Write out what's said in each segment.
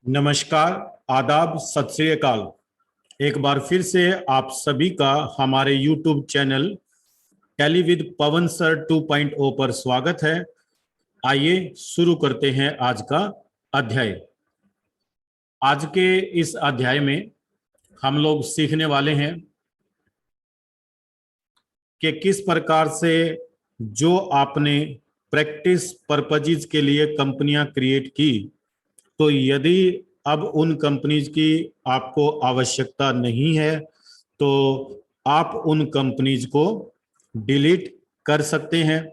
नमस्कार, आदाब, सत श्री अकाल। एक बार फिर से आप सभी का हमारे YouTube channel tally with Pawan sir 2.0 पर स्वागत है। आइए शुरू करते हैं आज का अध्याय। आज के इस अध्याय में हम लोग सीखने वाले हैं कि किस प्रकार से जो आपने प्रैक्टिस पर्पजेज के लिए कंपनियां क्रिएट की, तो यदि अब उन कंपनीज की आपको आवश्यकता नहीं है तो आप उन कंपनीज को डिलीट कर सकते हैं।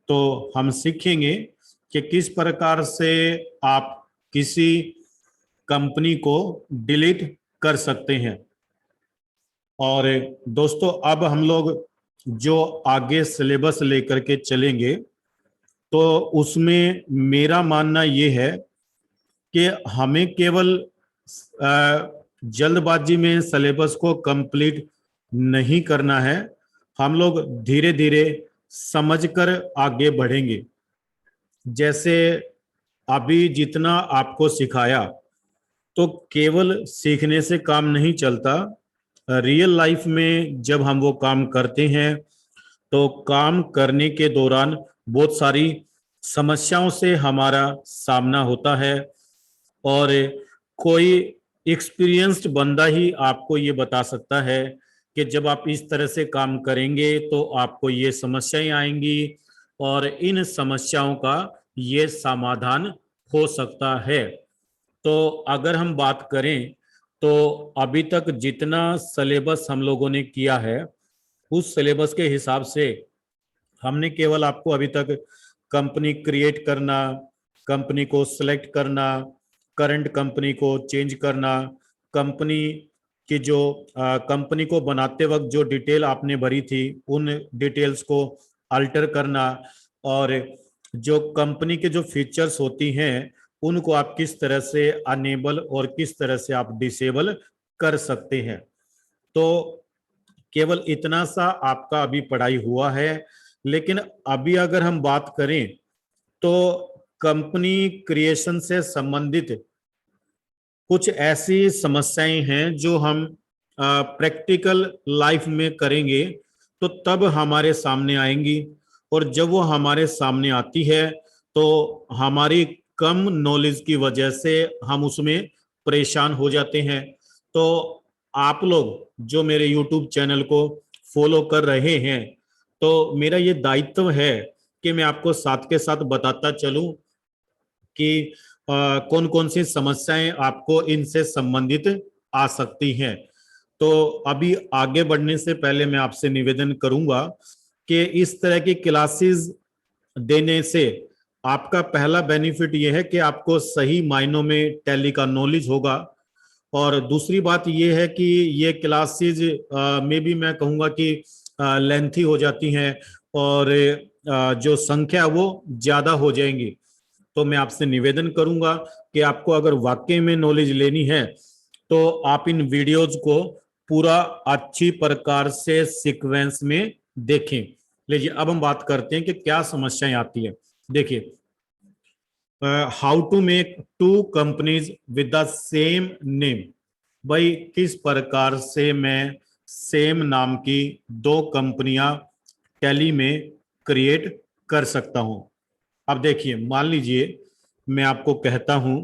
तो हम सीखेंगे कि किस प्रकार से आप किसी कंपनी को डिलीट कर सकते हैं। और दोस्तों, अब हम लोग जो आगे सिलेबस लेकर के चलेंगे तो उसमें मेरा मानना ये है कि हमें केवल जल्दबाजी में सिलेबस को कंप्लीट नहीं करना है। हम लोग धीरे धीरे समझकर आगे बढ़ेंगे। जैसे अभी जितना आपको सिखाया, तो केवल सीखने से काम नहीं चलता। रियल लाइफ में जब हम वो काम करते हैं तो काम करने के दौरान बहुत सारी समस्याओं से हमारा सामना होता है। और कोई एक्सपीरियंस्ड बंदा ही आपको ये बता सकता है कि जब आप इस तरह से काम करेंगे तो आपको ये समस्याएं आएंगी और इन समस्याओं का ये समाधान हो सकता है। तो अगर हम बात करें तो अभी तक जितना सिलेबस हम लोगों ने किया है, उस सिलेबस के हिसाब से हमने केवल आपको अभी तक कंपनी क्रिएट करना, कंपनी को सिलेक्ट करना, करंट कंपनी को चेंज करना, कंपनी की जो कंपनी को बनाते वक्त जो डिटेल आपने भरी थी उन डिटेल्स को अल्टर करना, और जो कंपनी के जो फीचर्स होती हैं उनको आप किस तरह से अनेबल और किस तरह से आप डिसेबल कर सकते हैं। तो केवल इतना सा आपका अभी पढ़ाई हुआ है। लेकिन अभी अगर हम बात करें तो कंपनी क्रिएशन से संबंधित कुछ ऐसी समस्याएं हैं जो हम प्रैक्टिकल लाइफ में करेंगे तो तब हमारे सामने आएंगी। और जब वो हमारे सामने आती है तो हमारी कम नॉलेज की वजह से हम उसमें परेशान हो जाते हैं। तो आप लोग जो मेरे YouTube चैनल को फॉलो कर रहे हैं, तो मेरा ये दायित्व है कि मैं आपको साथ के साथ बताता चलूं कि कौन कौन सी समस्याएं आपको इनसे संबंधित आ सकती हैं। तो अभी आगे बढ़ने से पहले मैं आपसे निवेदन करूंगा कि इस तरह की क्लासेस देने से आपका पहला बेनिफिट यह है कि आपको सही मायनों में टैली का नॉलेज होगा। और दूसरी बात यह है कि ये क्लासेस में भी मैं कहूँगा कि लेंथी हो जाती हैं और जो संख्या वो ज़्यादा हो जाएंगी। तो मैं आपसे निवेदन करूंगा कि आपको अगर वाकई में नॉलेज लेनी है तो आप इन वीडियोज को पूरा अच्छी प्रकार से सीक्वेंस में देखें। लीजिए, अब हम बात करते हैं कि क्या समस्याएं आती है। देखिए, how to make two companies with the same name. भाई, किस प्रकार से मैं सेम नाम की दो कंपनियां टैली में क्रिएट कर सकता हूं। अब देखिए, मान लीजिए मैं आपको कहता हूं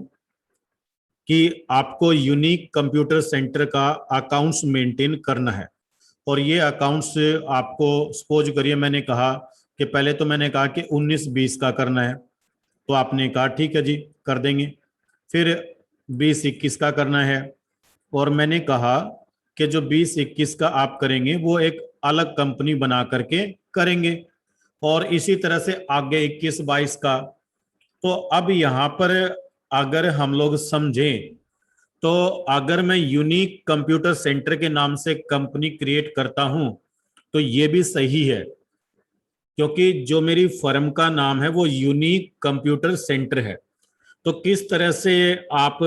कि आपको यूनिक कंप्यूटर सेंटर का अकाउंट्स मेंटेन करना है। और ये अकाउंट्स आपको, सपोज करिए मैंने कहा कि पहले तो मैंने कहा कि 19-20 का करना है, तो आपने कहा ठीक है जी, कर देंगे। फिर 20-21 का करना है, और मैंने कहा कि जो 20-21 का आप करेंगे वो एक अलग कंपनी बना करके करेंगे। और इसी तरह से आगे 21-22 का। तो अब यहाँ पर अगर हम लोग समझें तो अगर मैं यूनिक कंप्यूटर सेंटर के नाम से कंपनी क्रिएट करता हूं तो ये भी सही है, क्योंकि जो मेरी फर्म का नाम है वो यूनिक कंप्यूटर सेंटर है। तो किस तरह से आप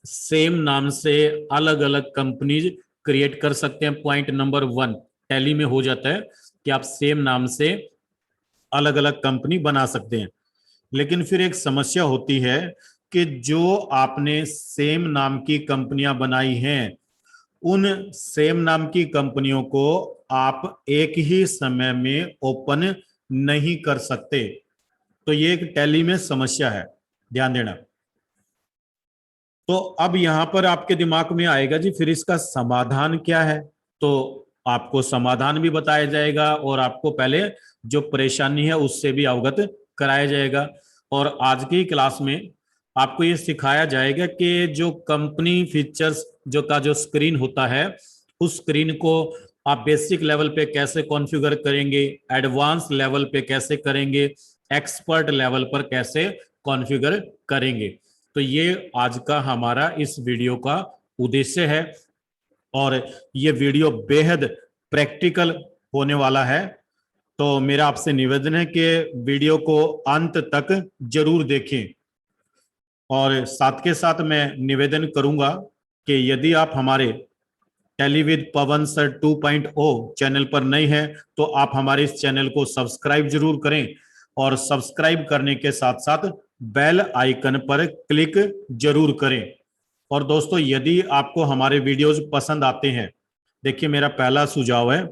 सेम नाम से अलग अलग कंपनीज क्रिएट कर सकते हैं? पॉइंट नंबर 1 टैली में हो जाता है कि आप सेम नाम से अलग अलग कंपनी बना सकते हैं। लेकिन फिर एक समस्या होती है कि जो आपने सेम नाम की कंपनियां बनाई हैं, उन सेम नाम की कंपनियों को आप एक ही समय में ओपन नहीं कर सकते। तो ये एक टैली में समस्या है, ध्यान देना। तो अब यहां पर आपके दिमाग में आएगा जी फिर इसका समाधान क्या है। तो आपको समाधान भी बताया जाएगा और आपको पहले जो परेशानी है उससे भी अवगत कराया जाएगा। और आज की क्लास में आपको ये सिखाया जाएगा कि जो कंपनी फीचर्स जो स्क्रीन होता है, उस स्क्रीन को आप बेसिक लेवल पे कैसे कॉन्फ़िगर करेंगे, एडवांस लेवल पे कैसे करेंगे, एक्सपर्ट लेवल पर कैसे कॉन्फ़िगर करेंगे। तो ये आज का हमारा इस वीडियो का उद्देश्य है और ये वीडियो बेहद प्रैक्टिकल होने वाला है। तो मेरा आपसे निवेदन है कि वीडियो को अंत तक जरूर देखें। और साथ के साथ मैं निवेदन करूंगा कि यदि आप हमारे टेलीविद पवन सर 2.0 चैनल पर नए हैं तो आप हमारे इस चैनल को सब्सक्राइब जरूर करें और सब्सक्राइब करने के साथ साथ बेल आइकन पर क्लिक जरूर करें। और दोस्तों यदि आपको हमारे वीडियोस पसंद आते हैं, देखिए मेरा पहला सुझाव है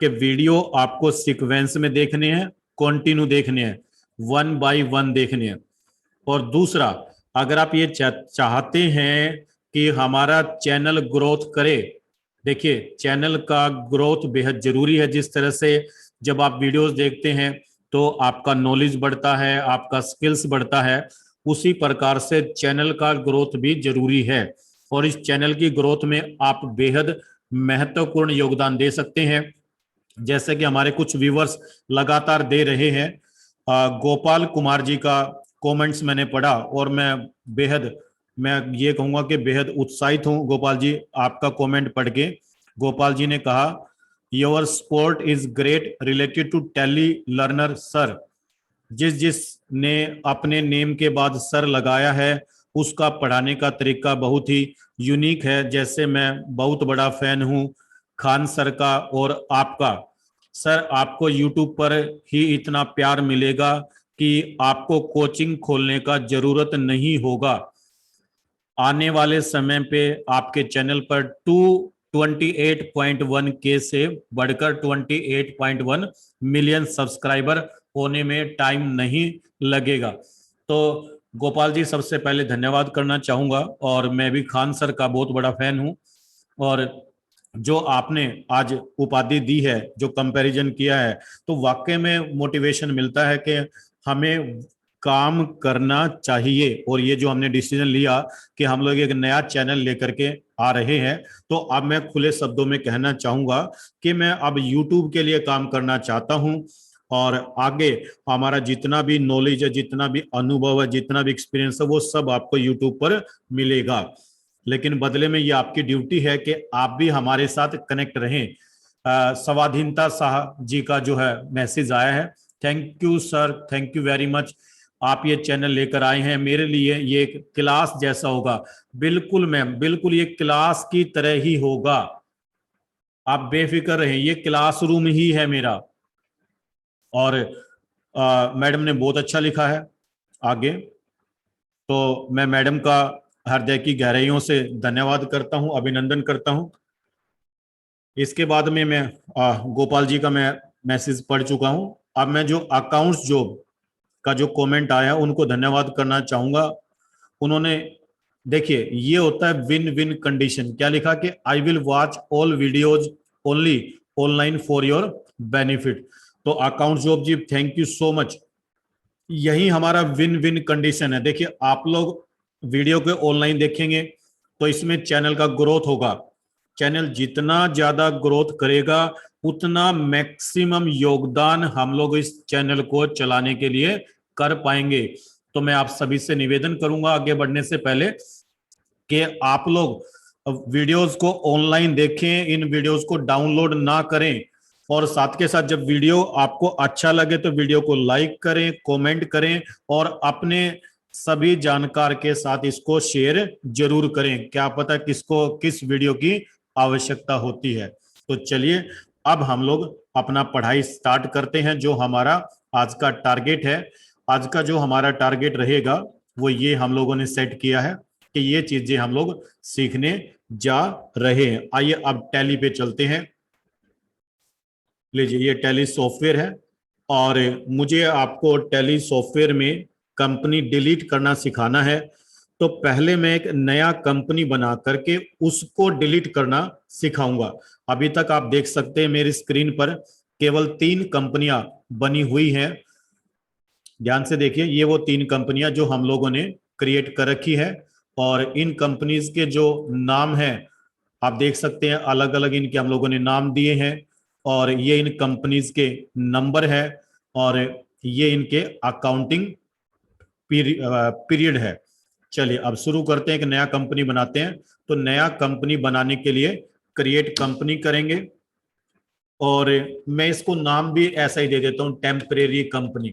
कि वीडियो आपको सीक्वेंस में देखने हैं, कंटिन्यू देखने हैं, 1 बाय 1 देखने हैं। और दूसरा, अगर आप ये चाहते हैं कि हमारा चैनल ग्रोथ करे, देखिए चैनल का ग्रोथ बेहद जरूरी है। जिस तरह से जब आप वीडियोस देखते हैं तो आपका नॉलेज बढ़ता है, आपका स्किल्स बढ़ता है, उसी प्रकार से चैनल का ग्रोथ भी जरूरी है। और इस चैनल की ग्रोथ में आप बेहद महत्वपूर्ण योगदान दे सकते हैं। जैसे कि हमारे कुछ व्यूवर्स लगातार दे रहे हैं। गोपाल कुमार जी का कमेंट्स मैंने पढ़ा और मैं ये कहूंगा कि बेहद उत्साहित हूं गोपाल जी आपका कमेंट पढ़ के। गोपाल जी ने कहा, your support is great related to Tally learner sir. जिस ने अपने नेम के बाद सर लगाया है उसका पढ़ाने का तरीका बहुत ही यूनिक है। जैसे मैं बहुत बड़ा फैन हूं खान सर का और आपका। सर आपको यूट्यूब पर ही इतना प्यार मिलेगा कि आपको कोचिंग खोलने का जरूरत नहीं होगा। आने वाले समय पे आपके चैनल पर 228.1K से बढ़कर 28.1 मिलियन सब्सक्राइबर होने में टाइम नहीं लगेगा। तो गोपाल जी सबसे पहले धन्यवाद करना चाहूंगा और मैं भी खान सर का बहुत बड़ा फैन हूं। और जो आपने आज उपाधि दी है, जो कंपैरिजन किया है, तो वाकई में मोटिवेशन मिलता है कि हमें काम करना चाहिए। और ये जो हमने डिसीजन लिया कि हम लोग एक नया चैनल लेकर के आ रहे हैं, तो अब मैं खुले शब्दों में कहना चाहूंगा कि मैं अब यूट्यूब के लिए काम करना चाहता हूं। और आगे हमारा जितना भी नॉलेज है, जितना भी अनुभव है, जितना भी एक्सपीरियंस है, वो सब आपको यूट्यूब पर मिलेगा। लेकिन बदले में ये आपकी ड्यूटी है कि आप भी हमारे साथ कनेक्ट रहें। स्वाधीनता साहब जी का जो है मैसेज आया है, thank you sir, thank you very much. आप ये चैनल लेकर आए हैं, मेरे लिए ये एक क्लास जैसा होगा। बिल्कुल मैम, बिल्कुल ये क्लास की तरह ही होगा, आप बेफिक्र रहें, ये क्लासरूम ही है मेरा। और मैडम ने बहुत अच्छा लिखा है आगे। तो मैं मैडम का हृदय की गहराइयों से धन्यवाद करता हूं, अभिनंदन करता हूं। इसके बाद में मैं गोपाल जी का मैं मैसेज पढ़ चुका हूं। अब मैं जो अकाउंट्स जॉब का जो कमेंट आया उनको धन्यवाद करना चाहूंगा। उन्होंने, देखिए ये होता है विन विन कंडीशन। क्या लिखा कि I will watch all videos only online for your benefit. तो account job ji thank you so much. यही हमारा विन विन कंडीशन है। देखिए आप लोग वीडियो को ऑनलाइन देखेंगे तो इसमें चैनल का ग्रोथ होगा। चैनल जितना ज्यादा ग्रोथ करेगा उतना मैक्सिमम योगदान हम लोग इस चैनल को चलाने के लिए कर पाएंगे। तो मैं आप सभी से निवेदन करूंगा आगे बढ़ने से पहले कि आप लोग वीडियोस को ऑनलाइन देखें, इन वीडियोस को डाउनलोड ना करें। और साथ के साथ जब वीडियो आपको अच्छा लगे तो वीडियो को लाइक करें, कमेंट करें और अपने सभी जानकार के साथ इसको शेयर जरूर करें। क्या पता किसको किस वीडियो की आवश्यकता होती है। तो चलिए अब हम लोग अपना पढ़ाई स्टार्ट करते हैं। जो हमारा आज का टारगेट है, आज का जो हमारा टारगेट रहेगा वो ये हम लोगों ने सेट किया है कि ये चीजें हम लोग सीखने जा रहे हैं। आइए अब टैली पे चलते हैं। लीजिए, ये टैली सॉफ्टवेयर है और मुझे आपको टैली सॉफ्टवेयर में कंपनी डिलीट करना सिखाना है। तो पहले मैं एक नया कंपनी बना करके उसको डिलीट करना सिखाऊंगा। अभी तक आप देख सकते हैं मेरी स्क्रीन पर केवल 3 कंपनियां बनी हुई हैं। ध्यान से देखिए, ये वो 3 कंपनियां जो हम लोगों ने क्रिएट कर रखी है और इन कंपनीज के जो नाम है आप देख सकते हैं, अलग अलग इनके हम लोगों ने नाम दिए हैं और ये इन कंपनीज के नंबर है और ये इनके अकाउंटिंग पीरियड है। चलिए अब शुरू करते हैं, एक नया कंपनी बनाते हैं। तो नया कंपनी बनाने के लिए क्रिएट कंपनी करेंगे और मैं इसको नाम भी ऐसा ही दे देता हूं, टेम्परेरी कंपनी।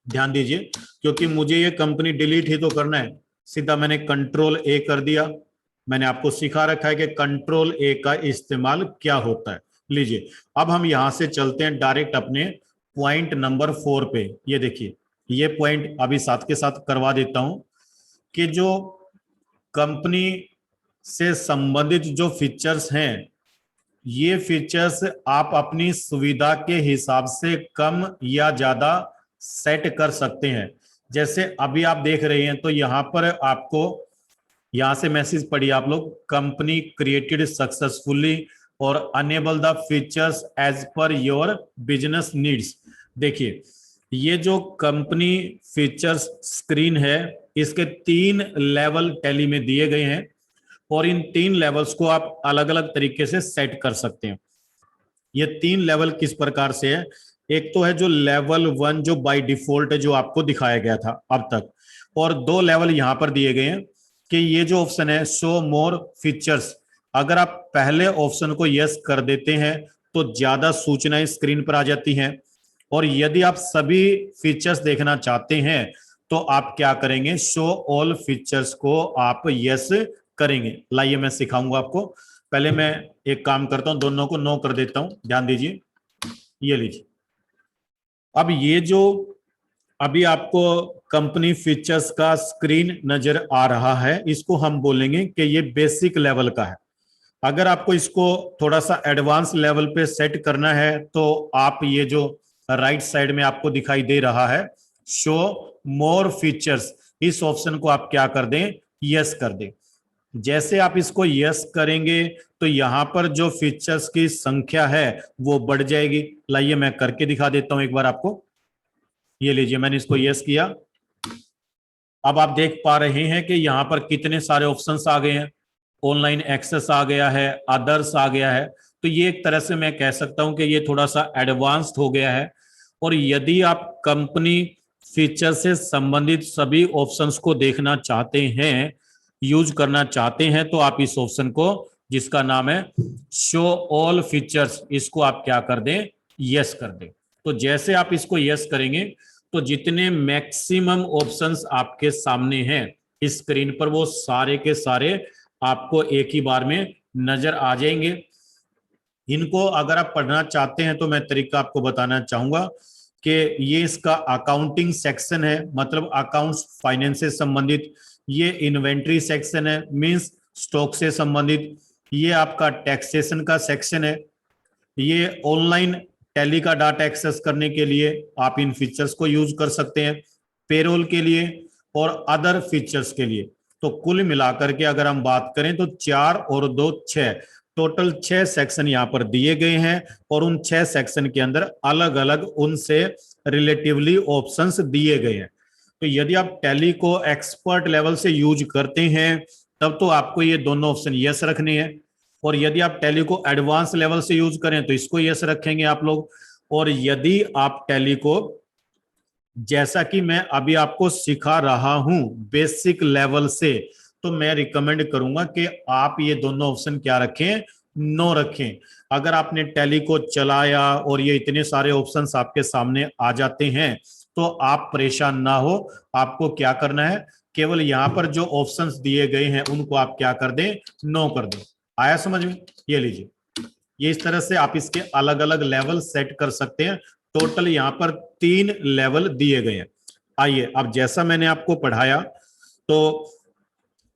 ध्यान दीजिए, क्योंकि मुझे ये कंपनी डिलीट ही तो करना है। सीधा मैंने कंट्रोल ए कर दिया। मैंने आपको सिखा रखा है कि कंट्रोल ए का इस्तेमाल क्या होता है। लीजिए, अब हम यहां से चलते हैं डायरेक्ट अपने पॉइंट नंबर 4 पे। ये देखिए, ये पॉइंट अभी साथ के साथ करवा देता हूं कि जो कंपनी से संबंधित जो फीचर्स हैं, ये फीचर्स आप अपनी सुविधा के हिसाब से कम या ज्यादा सेट कर सकते हैं। जैसे अभी आप देख रहे हैं तो यहां पर आपको यहां से मैसेज पढ़िए आप लोग, कंपनी क्रिएटेड सक्सेसफुली और enable the features as per your business needs. देखिए, ये जो कंपनी फीचर्स स्क्रीन है, इसके 3 लेवल टैली में दिए गए हैं और इन 3 लेवल्स को आप अलग अलग तरीके से सेट कर सकते हैं। ये 3 लेवल किस प्रकार से है? एक तो है जो लेवल 1 जो बाय डिफॉल्ट है, जो आपको दिखाया गया था अब तक, और 2 लेवल यहां पर दिए गए हैं कि ये जो ऑप्शन है शो मोर फीचर्स, अगर आप पहले ऑप्शन को यस कर देते हैं तो ज्यादा सूचनाएं स्क्रीन पर आ जाती हैं, और यदि आप सभी फीचर्स देखना चाहते हैं तो आप क्या करेंगे, शो ऑल फीचर्स को आप यस करेंगे। लाइए मैं सिखाऊंगा आपको। पहले मैं एक काम करता हूं, दोनों को नो कर देता हूं। ध्यान दीजिए, ये लीजिए। अब ये जो अभी आपको कंपनी फीचर्स का स्क्रीन नजर आ रहा है, इसको हम बोलेंगे कि ये बेसिक लेवल का है। अगर आपको इसको थोड़ा सा एडवांस लेवल पे सेट करना है तो आप ये जो राइट साइड में आपको दिखाई दे रहा है शो मोर फीचर्स, इस ऑप्शन को आप क्या कर दें, यस कर दें। जैसे आप इसको यस करेंगे तो यहां पर जो फीचर्स की संख्या है वो बढ़ जाएगी। लाइए मैं करके दिखा देता हूं एक बार आपको। ये लीजिए, मैंने इसको यस किया। अब आप देख पा रहे हैं कि यहां पर कितने सारे ऑप्शंस आ गए हैं। ऑनलाइन एक्सेस आ गया है, अदर्स आ गया है। तो ये एक तरह से मैं कह सकता हूं कि ये थोड़ा सा एडवांस्ड हो गया है। और यदि आप कंपनी फीचर से संबंधित सभी ऑप्शंस को देखना चाहते हैं, यूज करना चाहते हैं, तो आप इस ऑप्शन को, जिसका नाम है शो ऑल फीचर्स, इसको आप क्या कर दें, यस कर दें। तो जैसे आप इसको यस करेंगे तो जितने मैक्सिमम ऑप्शंस आपके सामने हैं इस स्क्रीन पर, वो सारे के सारे आपको एक ही बार में नजर आ जाएंगे। इनको अगर आप पढ़ना चाहते हैं तो मैं तरीका आपको बताना चाहूंगा कि ये इसका अकाउंटिंग सेक्शन है, मतलब अकाउंट्स फाइनेंस से संबंधित। ये इन्वेंट्री सेक्शन है, मींस स्टॉक से संबंधित। ये आपका टैक्सेशन का सेक्शन है। ये ऑनलाइन टैली का डाटा एक्सेस करने के लिए आप इन फीचर्स को यूज कर सकते हैं, पेरोल के लिए और अदर फीचर्स के लिए। तो कुल मिलाकर के अगर हम बात करें तो 4 और 2 6, टोटल 6 सेक्शन यहाँ पर दिए गए हैं और उन 6 सेक्शन के अंदर अलग अलग उनसे रिलेटिवली ऑप्शंस दिए गए हैं। तो यदि आप टैली को एक्सपर्ट लेवल से यूज करते हैं तब तो आपको ये दोनों ऑप्शन यस रखने हैं, और यदि आप टैली को एडवांस लेवल से यूज करें तो इसको यस रखेंगे आप लोग। और यदि आप टैली को, जैसा कि मैं अभी आपको सिखा रहा हूं बेसिक लेवल से, तो मैं रिकमेंड करूंगा कि आप ये दोनों ऑप्शन क्या रखें, नो रखें। अगर आपने टैली को चलाया और ये इतने सारे ऑप्शंस आपके सामने आ जाते हैं तो आप परेशान ना हो। आपको क्या करना है, केवल यहां पर जो ऑप्शंस दिए गए हैं उनको आप क्या कर दें, नो कर दें। आया समझ में? ये लीजिए, ये इस तरह से आप इसके अलग अलग लेवल सेट कर सकते हैं। टोटल यहाँ पर 3 लेवल दिए गए हैं। आइए अब जैसा मैंने आपको पढ़ाया तो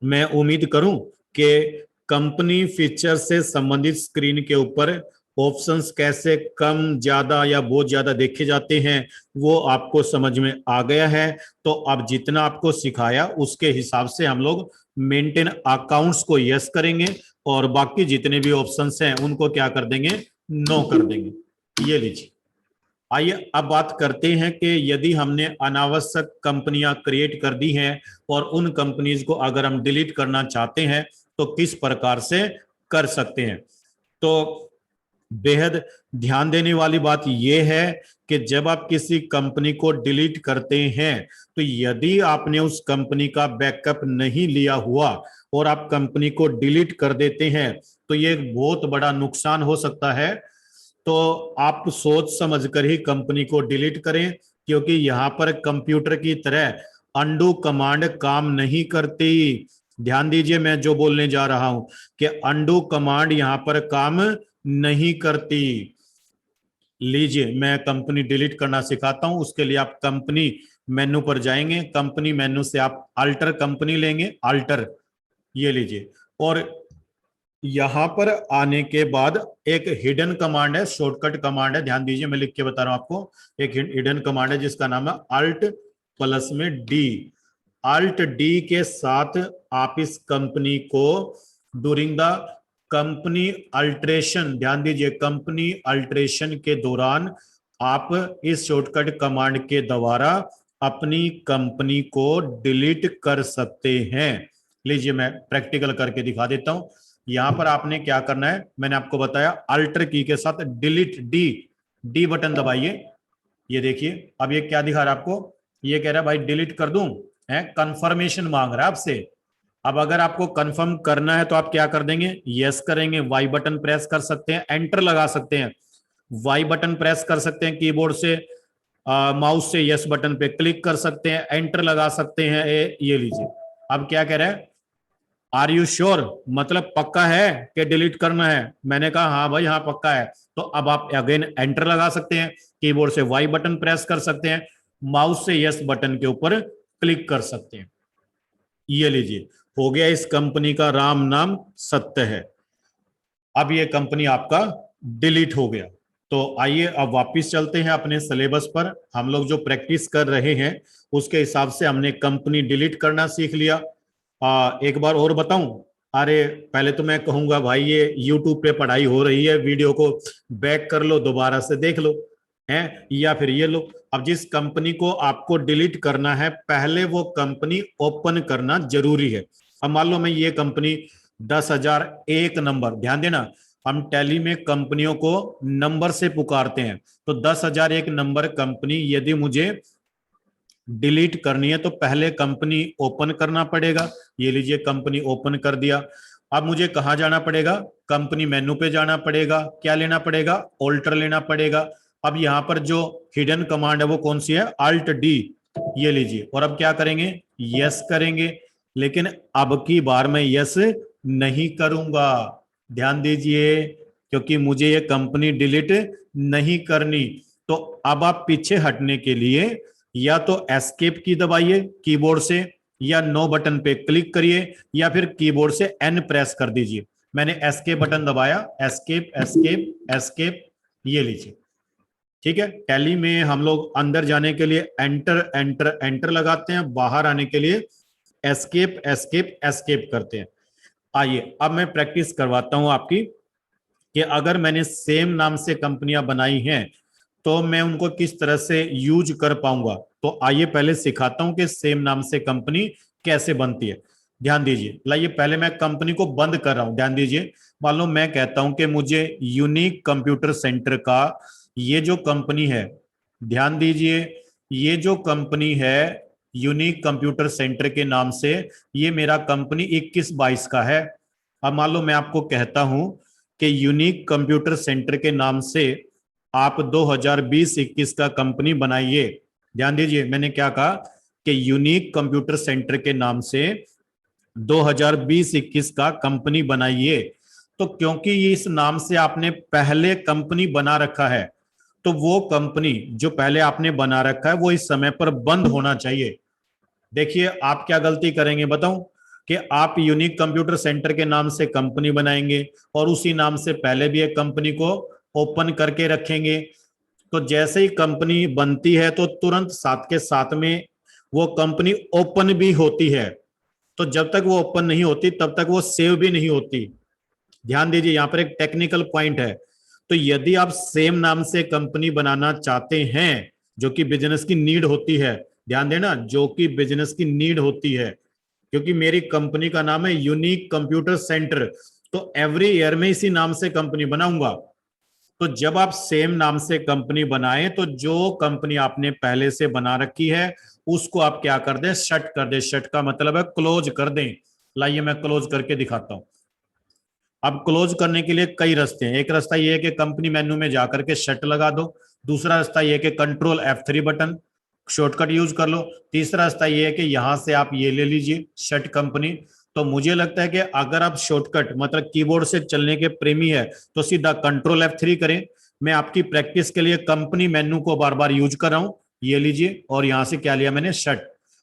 मैं उम्मीद करूं कि कंपनी फीचर से संबंधित स्क्रीन के ऊपर ऑप्शंस कैसे कम ज्यादा या बहुत ज्यादा देखे जाते हैं वो आपको समझ में आ गया है। तो अब जितना आपको सिखाया उसके हिसाब से हम लोग मेंटेन अकाउंट्स को यस करेंगे और बाकी जितने भी ऑप्शंस हैं उनको क्या कर देंगे, नो कर देंगे। ये लीजिए, आइए अब बात करते हैं कि यदि हमने अनावश्यक कंपनियां क्रिएट कर दी हैं और उन कंपनीज को अगर हम डिलीट करना चाहते हैं तो किस प्रकार से कर सकते हैं। तो बेहद ध्यान देने वाली बात यह है कि जब आप किसी कंपनी को डिलीट करते हैं तो यदि आपने उस कंपनी का बैकअप नहीं लिया हुआ और आप कंपनी को डिलीट कर देते हैं तो ये एक बहुत बड़ा नुकसान हो सकता है। तो आप सोच समझ कर ही कंपनी को डिलीट करें, क्योंकि यहां पर कंप्यूटर की तरह अंडू कमांड काम नहीं करती। ध्यान दीजिए मैं जो बोलने जा रहा हूं कि अंडू कमांड यहां पर काम नहीं करती। लीजिए मैं कंपनी डिलीट करना सिखाता हूं। उसके लिए आप कंपनी मेनू पर जाएंगे, कंपनी मेनू से आप अल्टर कंपनी लेंगे, अल्टर ये लीजिए, और यहां पर आने के बाद एक हिडन कमांड है, शॉर्टकट कमांड है। ध्यान दीजिए मैं लिख के बता रहा हूं आपको, एक हिडन कमांड है जिसका नाम है अल्ट प्लस में डी। अल्ट डी के साथ आप इस कंपनी को ड्यूरिंग द कंपनी अल्ट्रेशन, ध्यान दीजिए कंपनी अल्ट्रेशन के दौरान आप इस शॉर्टकट कमांड के द्वारा अपनी कंपनी को डिलीट कर सकते हैं। लीजिए मैं प्रैक्टिकल करके दिखा देता हूं। यहां पर आपने क्या करना है, मैंने आपको बताया अल्टर की के साथ डिलीट डी, डी बटन दबाइए। ये देखिए अब ये क्या दिखा रहा है आपको, ये कह रहा है भाई डिलीट कर दूं, है कंफर्मेशन मांग रहा है आपसे। अब अगर आपको कंफर्म करना है तो आप क्या कर देंगे, यस करेंगे, वाई बटन प्रेस कर सकते हैं, एंटर लगा सकते हैं, वाई बटन प्रेस कर सकते हैं कीबोर्ड से, माउस से यस बटन पे क्लिक कर सकते हैं, एंटर लगा सकते हैं। ये लीजिए अब क्या कह रहा है, आर यू श्योर, मतलब पक्का है कि डिलीट करना है। मैंने कहा हाँ भाई हाँ पक्का है। तो अब आप अगेन एंटर लगा सकते हैं, कीबोर्ड से वाई बटन प्रेस कर सकते हैं, माउस से यस बटन के ऊपर क्लिक कर सकते हैं। ये लीजिए हो गया, इस कंपनी का राम नाम सत्य है। अब ये कंपनी आपका डिलीट हो गया। तो आइए अब वापस चलते हैं अपने सिलेबस पर। हम लोग जो प्रैक्टिस कर रहे हैं उसके हिसाब से हमने कंपनी डिलीट करना सीख लिया। एक बार और बताऊं, अरे पहले तो मैं कहूंगा भाई ये यूट्यूब पे पढ़ाई हो रही है, वीडियो को बैक कर लो, दोबारा से देख लो, हैं, या फिर ये लो। अब जिस कंपनी को आपको डिलीट करना है पहले वो कंपनी ओपन करना जरूरी है। अब मान लो मैं ये कंपनी 10,001 नंबर, ध्यान देना हम टैली में कंपनियों को नंबर से पुकारते हैं, तो 10,001 नंबर कंपनी यदि मुझे डिलीट करनी है तो पहले कंपनी ओपन करना पड़ेगा। ये लीजिए कंपनी ओपन कर दिया। अब मुझे कहां जाना पड़ेगा, कंपनी मेनू पे जाना पड़ेगा, क्या लेना पड़ेगा, ऑल्टर लेना पड़ेगा। अब यहां पर जो हिडन कमांड है वो कौन सी है, अल्ट डी, ये लीजिए, और अब क्या करेंगे, यस करेंगे। लेकिन अब की बार मैं यस नहीं करूंगा, ध्यान दीजिए, क्योंकि मुझे ये कंपनी डिलीट नहीं करनी। तो अब आप पीछे हटने के लिए या तो एस्केप की दबाइए कीबोर्ड से, या नो बटन पे क्लिक करिए, या फिर कीबोर्ड से एन प्रेस कर दीजिए। मैंने एस्केप बटन दबाया, एस्केप एस्केप एस्केप, ये लीजिए, ठीक है। टैली में हम लोग अंदर जाने के लिए एंटर एंटर एंटर लगाते हैं, बाहर आने के लिए एस्केप एस्केप एस्केप करते हैं। आइए अब मैं प्रैक्टिस करवाता हूं आपकी कि अगर मैंने सेम नाम से कंपनियां बनाई हैं तो मैं उनको किस तरह से यूज कर पाऊंगा। तो आइए पहले सिखाता हूं कि सेम नाम से कंपनी कैसे बनती है। ध्यान दीजिए, लाइए पहले मैं कंपनी को बंद कर रहा हूं, ध्यान दीजिए। मान लो मैं कहता हूं कि मुझे यूनिक कंप्यूटर सेंटर का ये जो कंपनी है, ध्यान दीजिए, ये जो कंपनी है यूनिक कंप्यूटर सेंटर के नाम से, ये मेरा कंपनी 2122 का है। अब मान लो मैं आपको कहता हूं कि यूनिक कंप्यूटर सेंटर के नाम से आप 2020-21 का कंपनी बनाइए। ध्यान दीजिए मैंने क्या कहा कि यूनिक कंप्यूटर सेंटर के नाम से 2020-21 का कंपनी बनाइए। तो क्योंकि ये इस नाम से आपने पहले कंपनी बना रखा है, तो वो कंपनी जो पहले आपने बना रखा है वो इस समय पर बंद होना चाहिए। देखिए आप क्या गलती करेंगे बताऊं, कि आप यूनिक कंप्यूटर सेंटर के नाम से कंपनी बनाएंगे और उसी नाम से पहले भी एक कंपनी को ओपन करके रखेंगे। तो जैसे ही कंपनी बनती है तो तुरंत साथ के साथ में वो कंपनी ओपन भी होती है। तो जब तक वो ओपन नहीं होती तब तक वो सेव भी नहीं होती। ध्यान दीजिए, यहां पर एक टेक्निकल पॉइंट है। तो यदि आप सेम नाम से कंपनी बनाना चाहते हैं, जो कि बिजनेस की नीड होती है, ध्यान देना, जो कि बिजनेस की नीड होती है, क्योंकि मेरी कंपनी का नाम है यूनिक कंप्यूटर सेंटर, तो एवरी ईयर में इसी नाम से कंपनी बनाऊंगा। तो जब आप सेम नाम से कंपनी बनाए तो जो कंपनी आपने पहले से बना रखी है उसको आप क्या कर दें, शट कर दें। शट का मतलब है क्लोज कर दें। लाइए मैं क्लोज करके दिखाता हूं। अब क्लोज करने के लिए कई रास्ते हैं। एक रास्ता ये है कि कंपनी मेन्यू में जाकर के शट लगा दो। दूसरा रास्ता ये है कि control F3 button shortcut use कर लो। तीसरा रास्ता ये है कि यहां से आप ये ले लीजिए शट कंपनी। तो मुझे लगता है कि अगर आप शॉर्टकट मतलब कीबोर्ड से चलने के प्रेमी है तो सीधा कंट्रोल F3 करें। मैं आपकी प्रैक्टिस के लिए कंपनी मेन्यू को बार बार यूज कर रहा हूं। ये लीजिए, और यहां से क्या लिया मैंने, शट,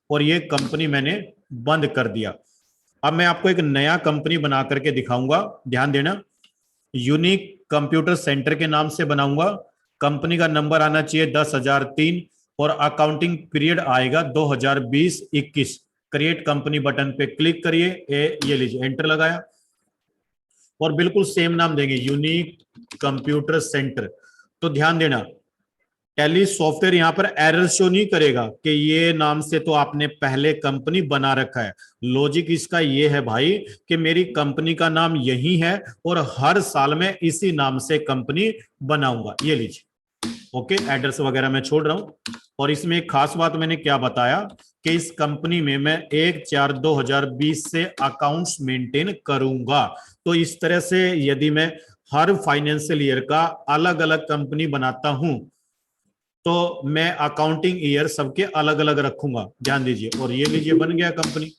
और ये कंपनी मैंने बंद कर दिया। अब मैं आपको एक नया कंपनी बना करके दिखाऊंगा, ध्यान देना। यूनिक कंप्यूटर सेंटर के नाम से बनाऊंगा। कंपनी का नंबर आना चाहिए 10,003 और अकाउंटिंग पीरियड आएगा 2020-21। क्रिएट कंपनी बटन पे क्लिक करिए, ये लीजिए एंटर लगाया, और बिल्कुल सेम नाम देंगे यूनिक कंप्यूटर सेंटर। तो ध्यान देना, टैली सॉफ्टवेयर यहां पर एरर शो नहीं करेगा कि ये नाम से तो आपने पहले कंपनी बना रखा है। लॉजिक इसका ये है भाई कि मेरी कंपनी का नाम यही है और हर साल में इसी नाम से कंपनी बनाऊंगा। ये लीजिए, ओके, एड्रेस वगैरह मैं छोड़ रहा हूं। और इसमें एक खास बात मैंने क्या बताया कि इस कंपनी में मैं 1/4/2020 से अकाउंट्स मेंटेन करूंगा। तो इस तरह से यदि मैं हर फाइनेंशियल ईयर का अलग अलग कंपनी बनाता हूं तो मैं अकाउंटिंग ईयर सबके अलग अलग रखूंगा। ध्यान दीजिए, और ये लीजिए बन गया कंपनी।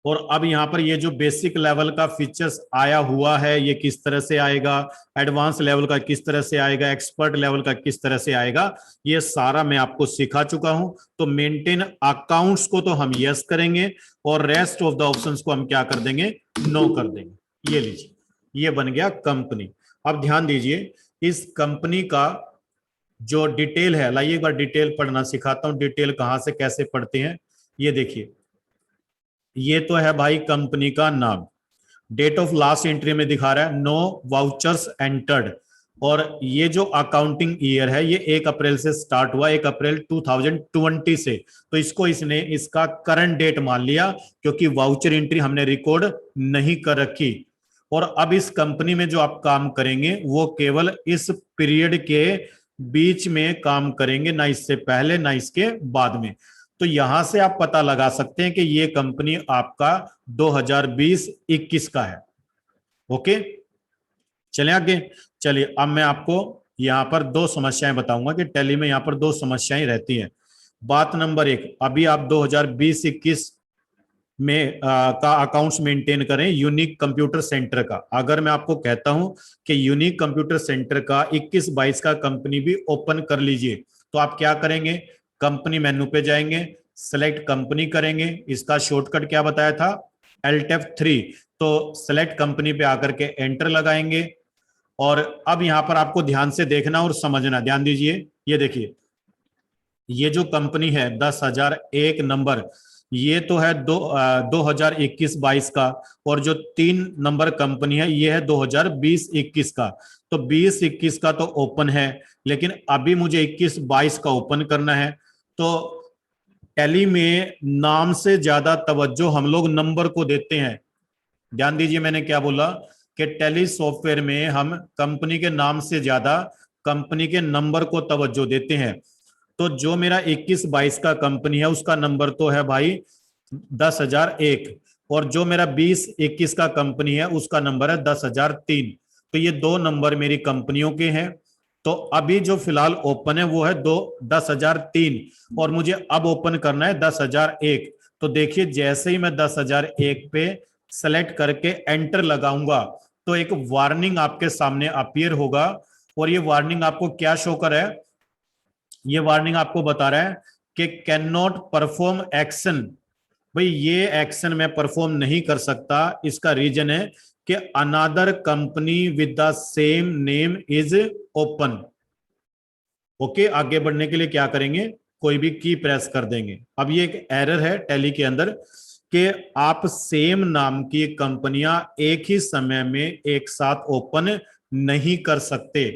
और अब यहाँ पर ये जो बेसिक लेवल का फीचर्स आया हुआ है ये किस तरह से आएगा, एडवांस लेवल का किस तरह से आएगा, एक्सपर्ट लेवल का किस तरह से आएगा, ये सारा मैं आपको सिखा चुका हूं। तो मेंटेन अकाउंट्स को तो हम यस करेंगे और रेस्ट ऑफ द ऑप्शंस को हम क्या कर देंगे, नो कर देंगे। ये लीजिए, ये बन गया कंपनी। अब ध्यान दीजिए, इस कंपनी का जो डिटेल है, लाइए एक बार डिटेल पढ़ना सिखाता हूं। डिटेल कहां से कैसे पढ़ते हैं, ये देखिए। ये तो है भाई कंपनी का नाम। डेट ऑफ लास्ट एंट्री में दिखा रहा है नो वाउचर्स एंटर्ड। और ये जो अकाउंटिंग ईयर है ये 1 अप्रैल से स्टार्ट हुआ, 1 अप्रैल 2020 से। तो इसको इसने इसका करंट डेट मान लिया क्योंकि वाउचर एंट्री हमने रिकॉर्ड नहीं कर रखी। और अब इस कंपनी में जो आप काम करेंगे वो केवल इस पीरियड के बीच में काम करेंगे, ना इससे पहले ना इसके बाद में। तो यहां से आप पता लगा सकते हैं कि ये कंपनी आपका 2020-21 का है। ओके, चले आगे। चलिए अब मैं आपको यहां पर दो समस्याएं बताऊंगा कि टैली में यहां पर दो समस्याएं रहती हैं। बात नंबर एक, अभी आप 2020-21 में का अकाउंट्स मेंटेन करें यूनिक कंप्यूटर सेंटर का। अगर मैं आपको कहता हूं कि यूनिक कंप्यूटर सेंटर का 21-22 का कंपनी भी ओपन कर लीजिए, तो आप क्या करेंगे, कंपनी मेन्यू पे जाएंगे, सेलेक्ट कंपनी करेंगे। इसका शॉर्टकट क्या बताया था, Alt F3। तो सेलेक्ट कंपनी पे आकर के एंटर लगाएंगे। और अब यहां पर आपको ध्यान से देखना और समझना, ध्यान दीजिए, ये देखिए, ये जो कंपनी है 10,001 नंबर, ये तो है 2021-22 का। और जो 3 नंबर कंपनी है ये है 2020-21 का। तो 20-21 का तो ओपन है, लेकिन अभी मुझे 21-22 का ओपन करना है। तो टैली में नाम से ज्यादा तवज्जो हम लोग नंबर को देते हैं। ध्यान दीजिए मैंने क्या बोला, कि टैली सॉफ्टवेयर में हम कंपनी के नाम से ज्यादा कंपनी के नंबर को तवज्जो देते हैं। तो जो मेरा 21-22 का कंपनी है उसका नंबर तो है भाई 10,001, और जो मेरा 20-21 का कंपनी है उसका नंबर है 10,003। तो ये दो नंबर मेरी कंपनियों के हैं। तो अभी जो फिलहाल ओपन है वो है 10,003, और मुझे अब ओपन करना है 10,001। तो देखिए जैसे ही मैं 10,001 पे सेलेक्ट करके एंटर लगाऊंगा तो एक वार्निंग आपके सामने अपीयर होगा। और ये वार्निंग आपको क्या शो कर है, ये वार्निंग आपको बता रहा है कि कैन नॉट परफॉर्म एक्शन, भाई ये एक्शन मैं परफॉर्म नहीं कर सकता, इसका रीजन है कि another company with the same name is open. Okay, आगे बढ़ने के लिए क्या करेंगे, कोई भी की प्रेस कर देंगे। अब ये एक एरर है टैली के अंदर कि आप सेम नाम की कंपनियां एक ही समय में एक साथ ओपन नहीं कर सकते।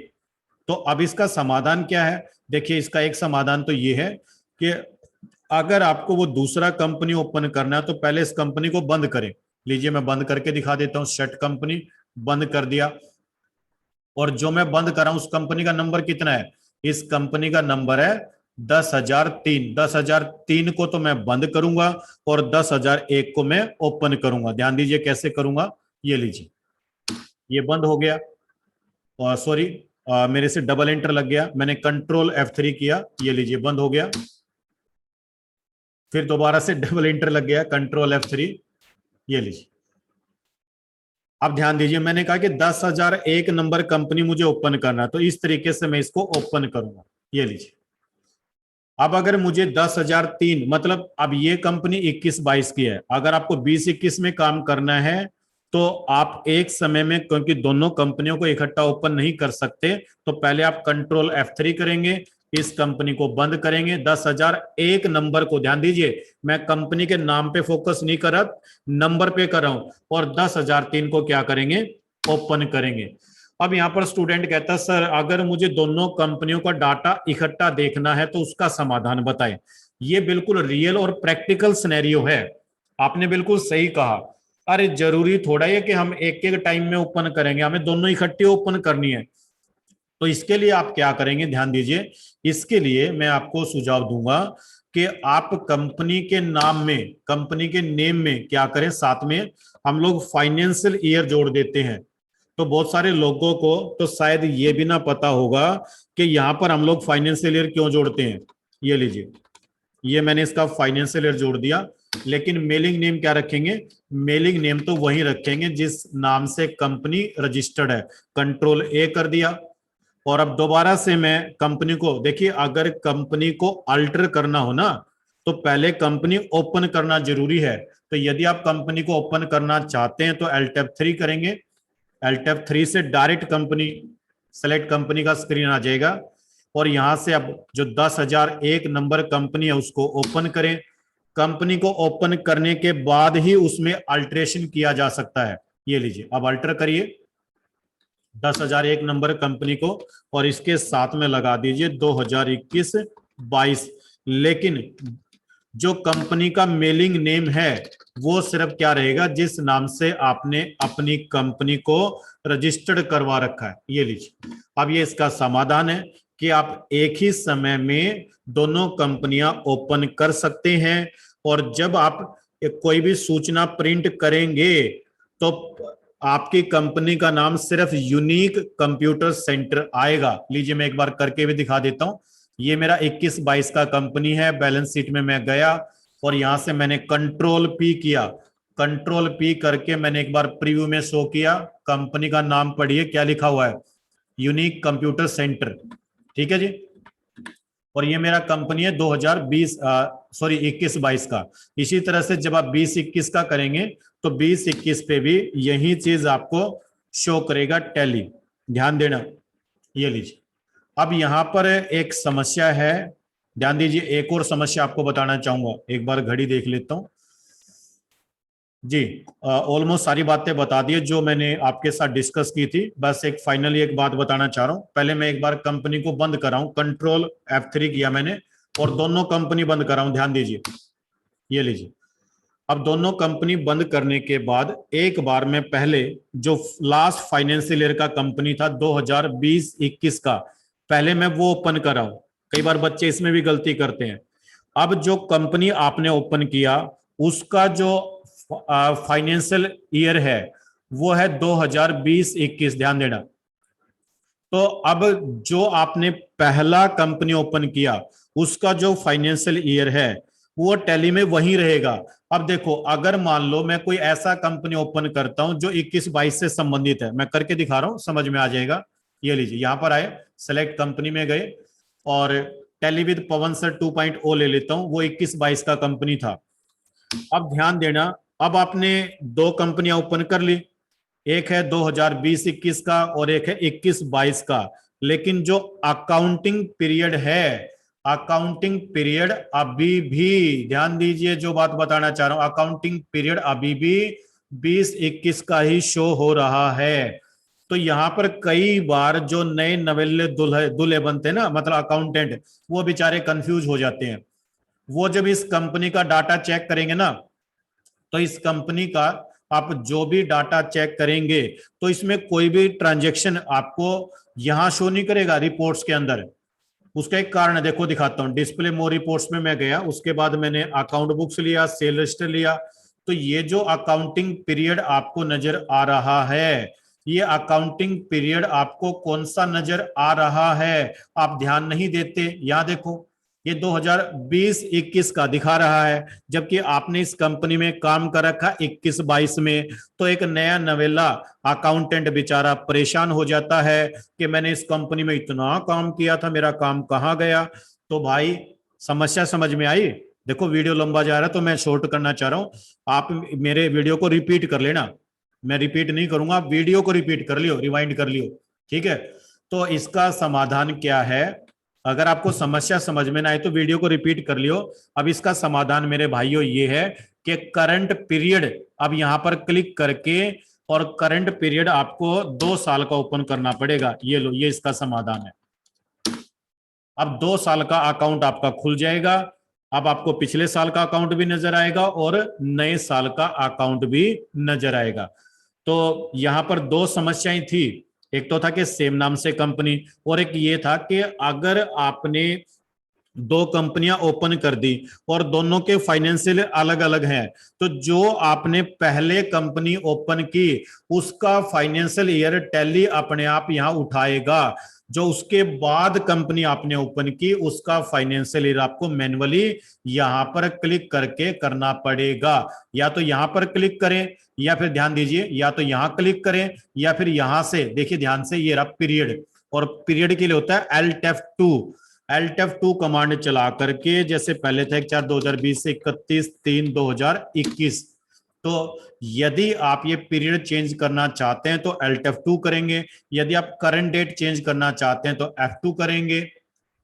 तो अब इसका समाधान क्या है, देखिए इसका एक समाधान तो ये है कि अगर आपको वो दूसरा कंपनी ओपन करना है तो पहले इस कंपनी को बंद करें। लीजिए मैं बंद करके दिखा देता हूं, शट कंपनी बंद कर दिया, और जो मैं बंद कर रहा हूं उस कंपनी का नंबर कितना है, इस कंपनी का नंबर है 10,003। 10,003 को तो मैं बंद करूंगा और 10,001 को मैं ओपन करूंगा। ध्यान दीजिए कैसे करूंगा, ये लीजिए ये बंद हो गया, और सॉरी मेरे से डबल एंटर लग गया, मैंने कंट्रोल F3 किया, ये लीजिए बंद हो गया, फिर दोबारा से डबल एंटर लग गया, कंट्रोल F3, ये लीजिए। अब ध्यान दीजिए मैंने कहा कि 10,001 नंबर कंपनी मुझे ओपन करना है, तो इस तरीके से मैं इसको ओपन करूंगा, ये लीजिए। अब अगर मुझे 10,003 मतलब अब ये कंपनी 21-22 की है, अगर आपको 20-21 में काम करना है तो आप एक समय में, क्योंकि दोनों कंपनियों को इकट्ठा ओपन नहीं कर सकते, तो पहले आप कंट्रोल F3 करेंगे, इस कंपनी को बंद करेंगे, 10,001 नंबर को, ध्यान दीजिए मैं कंपनी के नाम पे फोकस नहीं कर रहा, नंबर पे कर रहा हूं, और 10,003 को क्या करेंगे, ओपन करेंगे। अब यहां पर स्टूडेंट कहता है सर अगर मुझे दोनों कंपनियों का डाटा इकट्ठा देखना है तो उसका समाधान बताएं। ये बिल्कुल रियल और प्रैक्टिकल सिनेरियो है, आपने बिल्कुल सही कहा। अरे जरूरी थोड़ा है कि हम एक एक टाइम में ओपन करेंगे, हमें दोनों इकट्ठे ओपन करनी है। तो इसके लिए आप क्या करेंगे, ध्यान दीजिए, इसके लिए मैं आपको सुझाव दूंगा कि आप कंपनी के नाम में, कंपनी के नेम में क्या करें, साथ में हम लोग फाइनेंशियल ईयर जोड़ देते हैं। तो बहुत सारे लोगों को तो शायद ये भी ना पता होगा कि यहां पर हम लोग फाइनेंशियल ईयर क्यों जोड़ते हैं। ये लीजिए, ये मैंने इसका फाइनेंशियल ईयर जोड़ दिया, लेकिन मेलिंग नेम क्या रखेंगे, मेलिंग नेम तो वही रखेंगे जिस नाम से कंपनी रजिस्टर्ड है, कंट्रोल A कर दिया। और अब दोबारा से मैं कंपनी को, देखिए अगर कंपनी को अल्टर करना हो ना तो पहले कंपनी ओपन करना जरूरी है। तो यदि आप कंपनी को ओपन करना चाहते हैं तो Alt F3 करेंगे, Alt F3 से डायरेक्ट कंपनी, सेलेक्ट कंपनी का स्क्रीन आ जाएगा, और यहां से अब जो 10,001 नंबर कंपनी है उसको ओपन करें। कंपनी को ओपन करने के बाद ही उसमें अल्टरेशन किया जा सकता है। ये लीजिए अब अल्टर करिए 10,001 नंबर कंपनी को, और इसके साथ में लगा दीजिए 2021-22। लेकिन जो कंपनी का मेलिंग नेम है वो सिर्फ क्या रहेगा, जिस नाम से आपने अपनी कंपनी को रजिस्टर्ड करवा रखा है। ये लीजिए, अब ये इसका समाधान है कि आप एक ही समय में दोनों कंपनियां ओपन कर सकते हैं, और जब आप कोई भी सूचना प्रिंट करेंगे तो आपकी कंपनी का नाम सिर्फ यूनिक कंप्यूटर सेंटर आएगा। लीजिए मैं एक बार करके भी दिखा देता हूं, ये मेरा 21-22 का कंपनी है, बैलेंस शीट में मैं गया और यहां से मैंने कंट्रोल P किया, कंट्रोल P करके मैंने एक बार प्रीव्यू में शो किया, कंपनी का नाम पढ़िए क्या लिखा हुआ है, यूनिक कंप्यूटर सेंटर, ठीक है जी। और ये मेरा कंपनी है 2020 सॉरी 21-22 का। इसी तरह से जब आप 20-21 का करेंगे तो 20-21 पे भी यही चीज आपको शो करेगा टैली, ध्यान देना। ये लीजिए, अब यहां पर एक समस्या है, ध्यान दीजिए, एक और समस्या आपको बताना चाहूंगा, एक बार घड़ी देख लेता हूं जी। ऑलमोस्ट सारी बातें बता दी जो मैंने आपके साथ डिस्कस की थी, बस एक फाइनली एक बात बताना चाह रहा हूं। पहले मैं एक बार कंपनी को बंद कर रहा हूं, कंट्रोल F3 किया मैंने और दोनों कंपनी बंद कर रहा हूं, ध्यान दीजिए। ये लीजिए, अब दोनों कंपनी बंद करने के बाद एक बार में पहले जो लास्ट फाइनेंशियल ईयर का कंपनी था 2020-21 का, पहले मैं वो ओपन कर रहा हूं। कई बार बच्चे इसमें भी गलती करते हैं। अब जो कंपनी आपने ओपन किया उसका जो फाइनेंशियल ईयर है वो है 2020-21, ध्यान देना। तो अब जो आपने पहला कंपनी ओपन किया उसका जो फाइनेंशियल ईयर है वो टैली में वही रहेगा। अब देखो अगर मान लो मैं कोई ऐसा कंपनी ओपन करता हूं जो 21-22 से संबंधित है, मैं करके दिखा रहा हूं, समझ में आ जाएगा। ये लीजिए, यहां पर आए, सेलेक्ट कंपनी में गए और टेलीविद पवन सर 2.0 ले लेता हूं, वो 21-22 का कंपनी था। अब ध्यान देना, अब आपने दो कंपनियां ओपन कर ली, एक है 2020-21 का और एक है 21-22 का, लेकिन जो अकाउंटिंग पीरियड है, अकाउंटिंग पीरियड अभी भी, ध्यान दीजिए जो बात बताना चाह रहा हूं, अकाउंटिंग पीरियड अभी भी 20-21 का ही शो हो रहा है। तो यहां पर कई बार जो नए नवेले दुल्हे दुल्हे बनते हैं ना, मतलब अकाउंटेंट, वो बेचारे कंफ्यूज हो जाते हैं। वो जब इस कंपनी का डाटा चेक करेंगे ना, तो इस कंपनी का आप जो भी डाटा चेक करेंगे, तो इसमें कोई भी ट्रांजेक्शन आपको यहां शो नहीं करेगा रिपोर्ट्स के अंदर। उसका एक कारण है, देखो दिखाता हूं। डिस्प्ले मोर रिपोर्ट्स में मैं गया, उसके बाद मैंने अकाउंट बुक्स लिया, सेल रजिस्टर लिया। तो ये जो अकाउंटिंग पीरियड आपको नजर आ रहा है, ये अकाउंटिंग पीरियड आपको कौन सा नजर आ रहा है, आप ध्यान नहीं देते। यहां देखो, ये 2020-21 का दिखा रहा है, जबकि आपने इस कंपनी में काम कर रखा 21-22 में। तो एक नया नवेला अकाउंटेंट बेचारा परेशान हो जाता है कि मैंने इस कंपनी में इतना काम किया था, मेरा काम कहाँ गया। तो भाई समस्या समझ में आई। देखो वीडियो लंबा जा रहा है तो मैं शॉर्ट करना चाह रहा हूं, आप मेरे वीडियो को रिपीट कर लेना। मैं रिपीट नहीं करूंगा, आप वीडियो को रिपीट कर लियो, रिवाइंड कर लियो, ठीक है। तो इसका समाधान क्या है, अगर आपको समस्या समझ में ना आए तो वीडियो को रिपीट कर लियो। अब इसका समाधान मेरे भाइयों ये है कि करंट पीरियड, अब यहां पर क्लिक करके, और करंट पीरियड आपको 2 साल का ओपन करना पड़ेगा। ये लो, ये इसका समाधान है। अब 2 साल का अकाउंट आपका खुल जाएगा। अब आपको पिछले साल का अकाउंट भी नजर आएगा और नए साल का अकाउंट भी नजर आएगा। तो यहां पर दो समस्याएं थी, एक तो था कि सेम नाम से कंपनी, और एक ये था कि अगर आपने दो कंपनियां ओपन कर दी और दोनों के फाइनेंशियल अलग अलग हैं, तो जो आपने पहले कंपनी ओपन की उसका फाइनेंशियल ईयर टैली अपने आप यहां उठाएगा, जो उसके बाद कंपनी आपने ओपन की उसका फाइनेंशियल ईयर आपको मैन्युअली यहां पर क्लिक करके करना पड़ेगा। या तो यहां पर क्लिक करें, या फिर ध्यान दीजिए, या तो यहां क्लिक करें, या फिर यहां से देखिए ध्यान से, ये रहा पीरियड, और पीरियड के लिए होता है Alt+F2। Alt+F2 कमांड चला करके, जैसे पहले था 1/4/2020 से 31/3/2021। तो यदि आप ये पीरियड चेंज करना चाहते हैं तो Alt+F2 करेंगे, यदि आप करंट डेट चेंज करना चाहते हैं तो F2 करेंगे।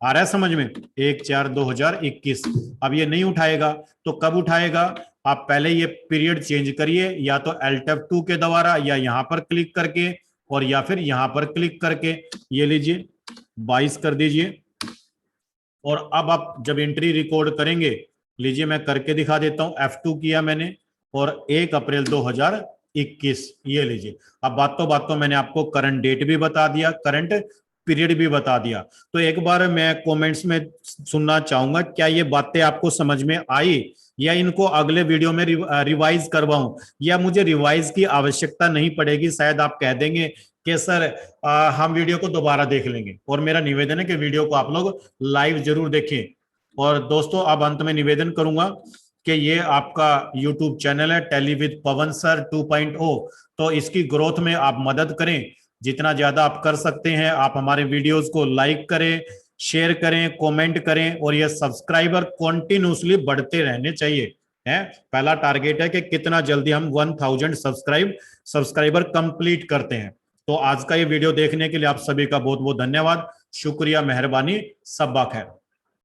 आ रहा है समझ में, 1/4/2021। अब ये नहीं उठाएगा तो कब उठाएगा, आप पहले ये पीरियड चेंज करिए, या तो Alt+F2 के द्वारा, या यहां पर क्लिक करके, और या फिर यहां पर क्लिक करके। ये लीजिए 22 कर दीजिए, और अब आप जब एंट्री रिकॉर्ड करेंगे, लीजिए मैं करके दिखा देता हूं। F2 किया मैंने, और 1 अप्रैल 2021, ये लीजिए। अब बातों मैंने आपको करंट डेट भी बता दिया, करंट पीरियड भी बता दिया। तो एक बार मैं कमेंट्स में सुनना चाहूंगा, क्या ये बातें आपको समझ में आई, या इनको अगले वीडियो में रिवाइज करवाऊं, या मुझे रिवाइज की आवश्यकता नहीं पड़ेगी। शायद आप कह देंगे कि सर हम वीडियो को दोबारा देख लेंगे। और मेरा निवेदन है कि वीडियो को आप लोग लाइव जरूर देखें। और दोस्तों अब अंत में निवेदन करूंगा कि ये आपका YouTube चैनल है टैली विद पवन सर 2.0, तो इसकी ग्रोथ में आप मदद करें, जितना ज्यादा आप कर सकते हैं। आप हमारे वीडियोस को लाइक करें, शेयर करें, कमेंट करें, और ये सब्सक्राइबर कॉन्टिन्यूसली बढ़ते रहने चाहिए। है पहला टारगेट है कि कितना जल्दी हम 1000 सब्सक्राइबर कंप्लीट करते हैं। तो आज का ये वीडियो देखने के लिए आप सभी का बहुत बहुत धन्यवाद, शुक्रिया, मेहरबानी, सब खैर।